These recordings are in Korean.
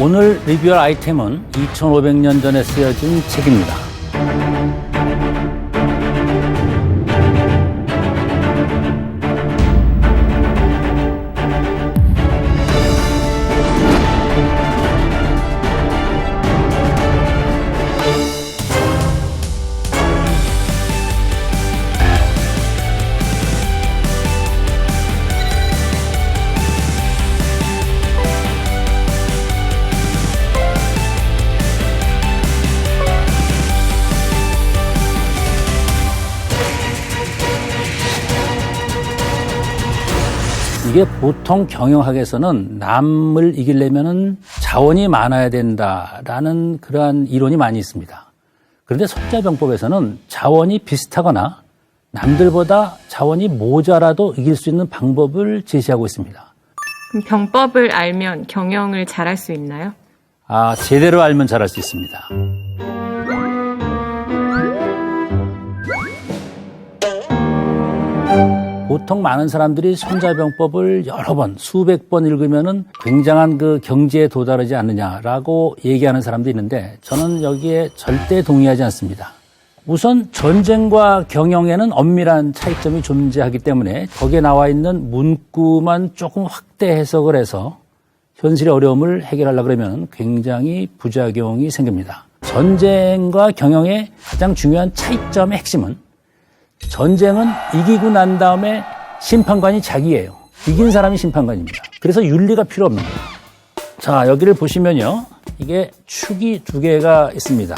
오늘 리뷰할 아이템은 2500년 전에 쓰여진 책입니다. 이게 보통 경영학에서는 남을 이기려면은 자원이 많아야 된다라는 그러한 이론이 많이 있습니다. 그런데 손자병법에서는 자원이 비슷하거나 남들보다 자원이 모자라도 이길 수 있는 방법을 제시하고 있습니다. 그럼 병법을 알면 경영을 잘할 수 있나요? 제대로 알면 잘할 수 있습니다. 보통 많은 사람들이 손자병법을 여러 번, 수백 번 읽으면은 굉장한 그 경지에 도달하지 않느냐라고 얘기하는 사람도 있는데 저는 여기에 절대 동의하지 않습니다. 우선 전쟁과 경영에는 엄밀한 차이점이 존재하기 때문에 거기에 나와 있는 문구만 조금 확대 해석을 해서 현실의 어려움을 해결하려고 그러면 굉장히 부작용이 생깁니다. 전쟁과 경영의 가장 중요한 차이점의 핵심은 전쟁은 이기고 난 다음에 심판관이 자기예요. 이긴 사람이 심판관입니다. 그래서 윤리가 필요 없는 거예요. 자, 여기를 보시면요. 이게 축이 두 개가 있습니다.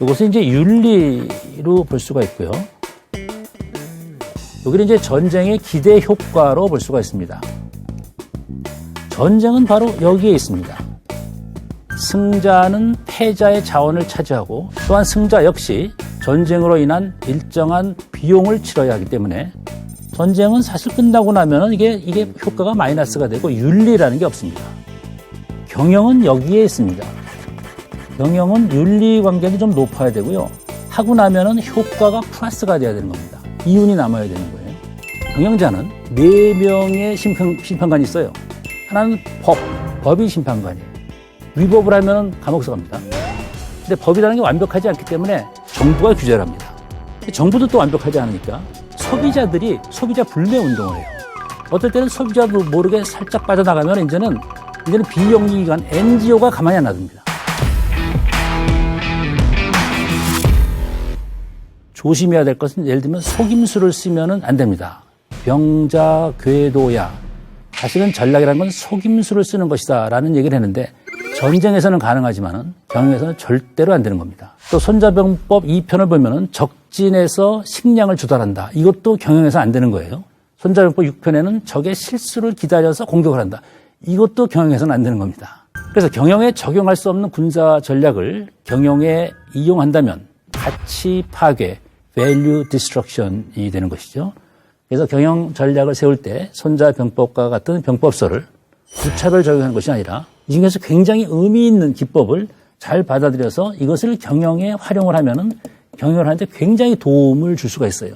이것은 이제 윤리로 볼 수가 있고요. 여기는 이제 전쟁의 기대 효과로 볼 수가 있습니다. 전쟁은 바로 여기에 있습니다. 승자는 패자의 자원을 차지하고 또한 승자 역시 전쟁으로 인한 일정한 비용을 치러야 하기 때문에 전쟁은 사실 끝나고 나면은 이게 효과가 마이너스가 되고 윤리라는 게 없습니다. 경영은 여기에 있습니다. 경영은 윤리 관계도 좀 높아야 되고요. 하고 나면은 효과가 플러스가 돼야 되는 겁니다. 이윤이 남아야 되는 거예요. 경영자는 4명의 심판관이 있어요. 하나는 법이 심판관이에요. 위법을 하면은 감옥서 갑니다. 근데 법이라는 게 완벽하지 않기 때문에 정부가 규제를 합니다. 정부도 또 완벽하지 않으니까 소비자들이 소비자 불매 운동을 해요. 어떨 때는 소비자도 모르게 살짝 빠져나가면 이제는 비영리기관 NGO가 가만히 안 놔둡니다. 조심해야 될 것은 예를 들면 속임수를 쓰면은 안 됩니다. 병자 궤도야. 사실은 전략이라는 건 속임수를 쓰는 것이다 라는 얘기를 했는데 전쟁에서는 가능하지만 경영에서는 절대로 안 되는 겁니다. 또 손자병법 2편을 보면은 적진에서 식량을 조달한다. 이것도 경영에서 안 되는 거예요. 손자병법 6편에는 적의 실수를 기다려서 공격을 한다. 이것도 경영에서는 안 되는 겁니다. 그래서 경영에 적용할 수 없는 군사 전략을 경영에 이용한다면 가치 파괴, value destruction이 되는 것이죠. 그래서 경영 전략을 세울 때 손자병법과 같은 병법서를 무차별 적용하는 것이 아니라 이 중에서 굉장히 의미 있는 기법을 잘 받아들여서 이것을 경영에 활용을 하면은 경영을 하는데 굉장히 도움을 줄 수가 있어요.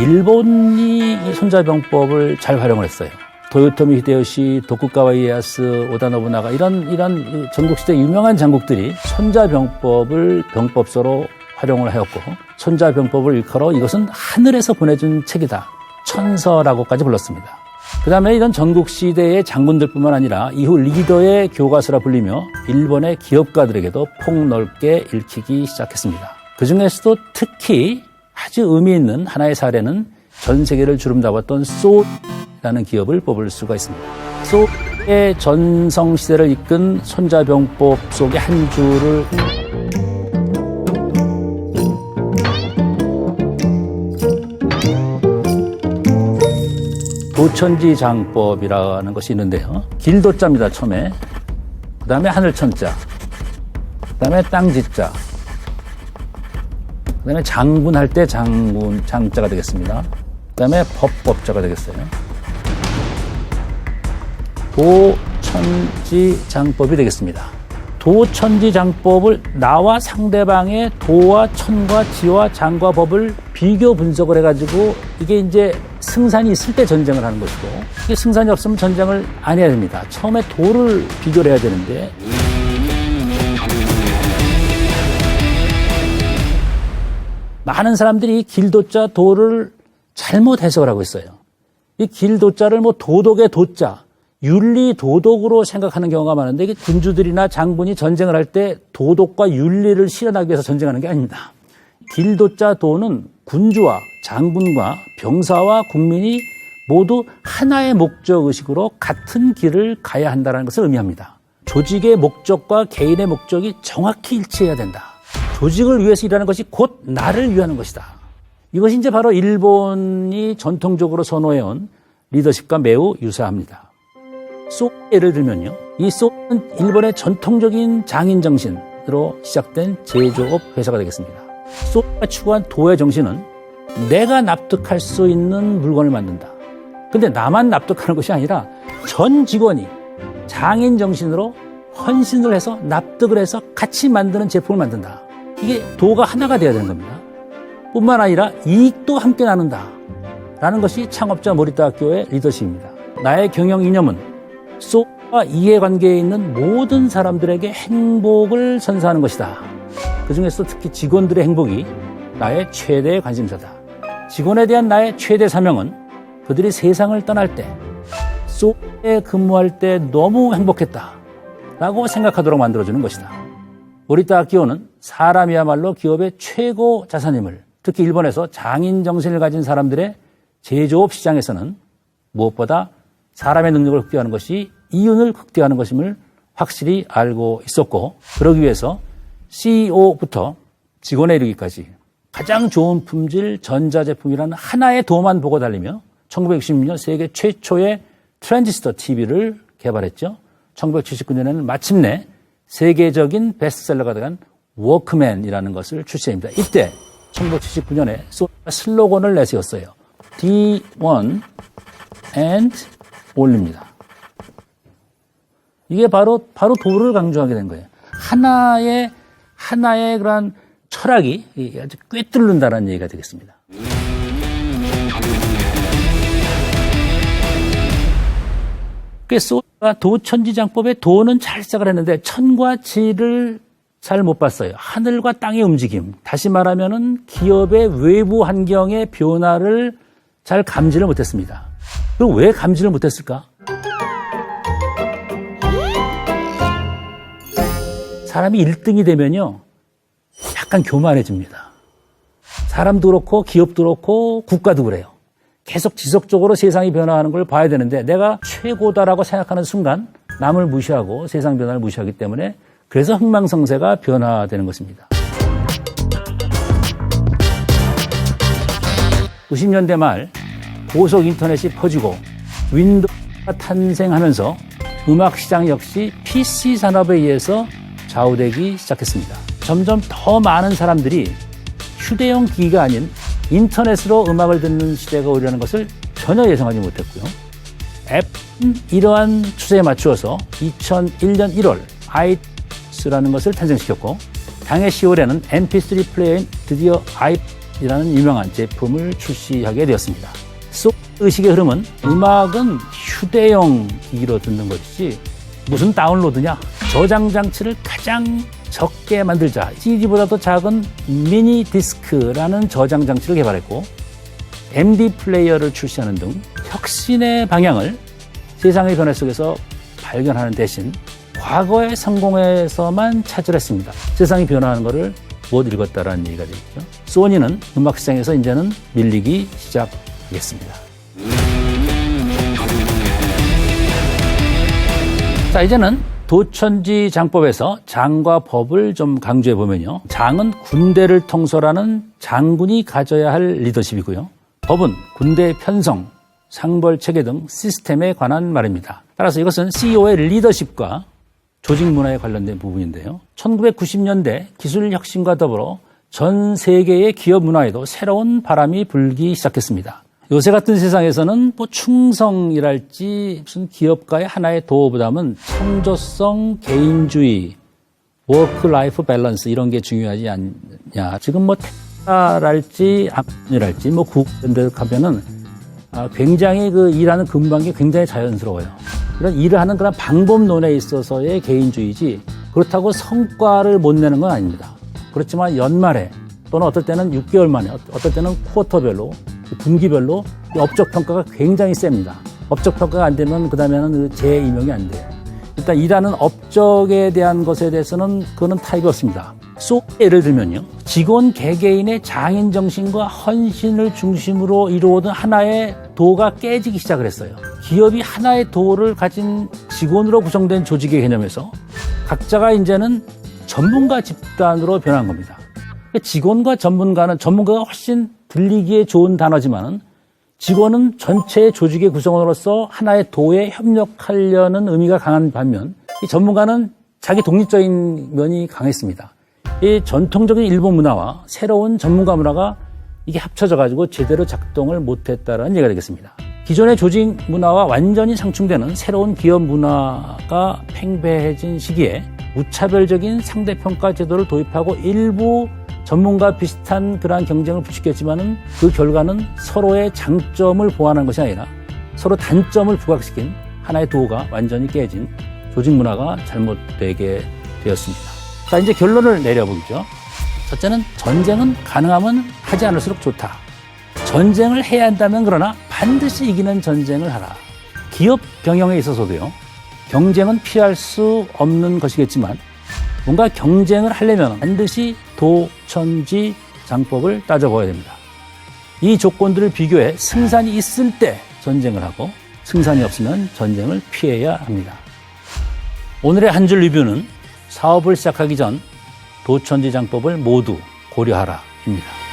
일본이 이 손자병법을 잘 활용을 했어요. 도요토미 히데요시, 도쿠가와 이에야스, 오다 노부나가 이런 전국시대 유명한 장국들이 손자병법을 병법서로 활용을 하였고 손자병법을 일컬어 이것은 하늘에서 보내준 책이다. 천서라고까지 불렀습니다. 그 다음에 이런 전국시대의 장군들뿐만 아니라 이후 리더의 교과서라 불리며 일본의 기업가들에게도 폭넓게 읽히기 시작했습니다. 그 중에서도 특히 아주 의미 있는 하나의 사례는 전 세계를 주름잡았던 소라는 기업을 뽑을 수가 있습니다. 소의 전성시대를 이끈 손자병법 속의 한 줄을 도천지장법이라는 것이 있는데요. 길도자입니다, 처음에. 그 다음에 하늘천자. 그 다음에 땅지자. 그 다음에 장군할 때 장자가 되겠습니다. 그 다음에 법자가 되겠어요. 도천지장법이 되겠습니다. 도천지장법을 나와 상대방의 도와 천과 지와 장과 법을 비교 분석을 해가지고 이게 이제 승산이 있을 때 전쟁을 하는 것이고, 이게 승산이 없으면 전쟁을 안 해야 됩니다. 처음에 도를 비교를 해야 되는데, 많은 사람들이 길도자 도를 잘못 해석을 하고 있어요. 이 길도자를 뭐 도덕의 도자, 윤리도덕으로 생각하는 경우가 많은데, 이게 군주들이나 장군이 전쟁을 할 때 도덕과 윤리를 실현하기 위해서 전쟁하는 게 아닙니다. 길도자 도는 군주와 장군과 병사와 국민이 모두 하나의 목적의식으로 같은 길을 가야 한다는 것을 의미합니다. 조직의 목적과 개인의 목적이 정확히 일치해야 된다. 조직을 위해서 일하는 것이 곧 나를 위하는 것이다. 이것이 이제 바로 일본이 전통적으로 선호해온 리더십과 매우 유사합니다. 예를 들면요. 이 소는 일본의 전통적인 장인 정신으로 시작된 제조업 회사가 되겠습니다. 소가 추구한 도의 정신은 내가 납득할 수 있는 물건을 만든다. 근데 나만 납득하는 것이 아니라 전 직원이 장인 정신으로 헌신을 해서 납득을 해서 같이 만드는 제품을 만든다. 이게 도가 하나가 돼야 되는 겁니다. 뿐만 아니라 이익도 함께 나눈다. 라는 것이 창업자 모리타 학교의 리더십입니다. 나의 경영 이념은 소와 이해관계에 있는 모든 사람들에게 행복을 선사하는 것이다. 그중에서 특히 직원들의 행복이 나의 최대의 관심사다. 직원에 대한 나의 최대 사명은 그들이 세상을 떠날 때, 소에 근무할 때 너무 행복했다 라고 생각하도록 만들어주는 것이다. 모리타 학교는 사람이야말로 기업의 최고 자산임을, 특히 일본에서 장인 정신을 가진 사람들의 제조업 시장에서는 무엇보다 사람의 능력을 극대화하는 것이 이윤을 극대화하는 것임을 확실히 알고 있었고, 그러기 위해서 CEO부터 직원에 이르기까지 가장 좋은 품질 전자제품이라는 하나의 도만 보고 달리며 1966년 세계 최초의 트랜지스터 TV를 개발했죠. 1979년에는 마침내 세계적인 베스트셀러가 된 워크맨이라는 것을 출시합니다. 이때 1979년에 소니가 슬로건을 내세웠어요. D1 and only입니다. 이게 바로 도를 강조하게 된 거예요. 하나의 그런 철학이 아주 꿰뚫는다는 얘기가 되겠습니다. 소니가 도천지장법의 도는 잘 시작을 했는데 천과 지를 잘 못 봤어요. 하늘과 땅의 움직임, 다시 말하면은 기업의 외부 환경의 변화를 잘 감지를 못했습니다. 그럼 왜 감지를 못했을까? 사람이 1등이 되면요, 약간 교만해집니다. 사람도 그렇고 기업도 그렇고 국가도 그래요. 계속 지속적으로 세상이 변화하는 걸 봐야 되는데, 내가 최고다라고 생각하는 순간 남을 무시하고 세상 변화를 무시하기 때문에, 그래서 흥망성쇠가 변화되는 것입니다. 90년대 말 고속 인터넷이 퍼지고 윈도우가 탄생하면서 음악 시장 역시 PC 산업에 의해서 좌우되기 시작했습니다. 점점 더 많은 사람들이 휴대용 기기가 아닌 인터넷으로 음악을 듣는 시대가 오려는 것을 전혀 예상하지 못했고요. 앱은 이러한 추세에 맞추어서 2001년 1월 아이튠즈라는 것을 탄생시켰고, 당해 10월에는 MP3 플레이어인 드디어 아이튠즈라는 유명한 제품을 출시하게 되었습니다. 의식의 흐름은 음악은 휴대용 기기로 듣는 것이지 무슨 다운로드냐, 저장 장치를 가장 적게 만들자, CD보다도 작은 미니 디스크라는 저장 장치를 개발했고, MD 플레이어를 출시하는 등 혁신의 방향을 세상의 변화 속에서 발견하는 대신 과거의 성공에서만 차지했습니다. 세상이 변화하는 것을 못 읽었다라는 얘기가 되겠죠. 소니는 음악 시장에서 이제는 밀리기 시작하겠습니다. 자, 이제는 도천지 장법에서 장과 법을 좀 강조해 보면요. 장은 군대를 통솔하는 장군이 가져야 할 리더십이고요. 법은 군대의 편성, 상벌 체계 등 시스템에 관한 말입니다. 따라서 이것은 CEO의 리더십과 조직 문화에 관련된 부분인데요. 1990년대 기술 혁신과 더불어 전 세계의 기업 문화에도 새로운 바람이 불기 시작했습니다. 요새 같은 세상에서는 뭐 충성이랄지 무슨 기업가의 하나의 도보다는 창조성, 개인주의, 워크 라이프 밸런스 이런 게 중요하지 않냐. 지금 뭐 테라랄지 암이랄지 뭐 국인들 하면은 굉장히 그 일하는 근방이 굉장히 자연스러워요. 이런 일을 하는 그런 방법론에 있어서의 개인주의지 그렇다고 성과를 못 내는 건 아닙니다. 그렇지만 연말에 또는 어떨 때는 6개월 만에 어떨 때는 쿼터별로 분기별로 업적 평가가 굉장히 셉니다. 업적 평가가 안 되면 그다음에는 재임용이 안 돼요. 일단 일하는 업적에 대한 것에 대해서는 그거는 타입이 없습니다. 예를 들면요. 직원 개개인의 장인 정신과 헌신을 중심으로 이루어오던 하나의 도가 깨지기 시작을 했어요. 기업이 하나의 도를 가진 직원으로 구성된 조직의 개념에서 각자가 이제는 전문가 집단으로 변한 겁니다. 직원과 전문가가 훨씬 들리기에 좋은 단어지만은 직원은 전체 조직의 구성원으로서 하나의 도에 협력하려는 의미가 강한 반면 이 전문가는 자기 독립적인 면이 강했습니다. 이 전통적인 일본 문화와 새로운 전문가 문화가 이게 합쳐져 가지고 제대로 작동을 못했다라는 얘기가 되겠습니다. 기존의 조직 문화와 완전히 상충되는 새로운 기업 문화가 팽배해진 시기에 무차별적인 상대평가 제도를 도입하고 일부 전문가 비슷한 그러한 경쟁을 부추겼지만은 그 결과는 서로의 장점을 보완한 것이 아니라 서로 단점을 부각시킨 하나의 도가 완전히 깨진 조직 문화가 잘못되게 되었습니다. 자, 이제 결론을 내려보죠. 첫째는 전쟁은 가능하면 하지 않을수록 좋다. 전쟁을 해야 한다면 그러나 반드시 이기는 전쟁을 하라. 기업 경영에 있어서도요. 경쟁은 피할 수 없는 것이겠지만 뭔가 경쟁을 하려면 반드시 도천지 장법을 따져봐야 됩니다. 이 조건들을 비교해 승산이 있을 때 전쟁을 하고 승산이 없으면 전쟁을 피해야 합니다. 오늘의 한 줄 리뷰는 사업을 시작하기 전 도천지 장법을 모두 고려하라입니다.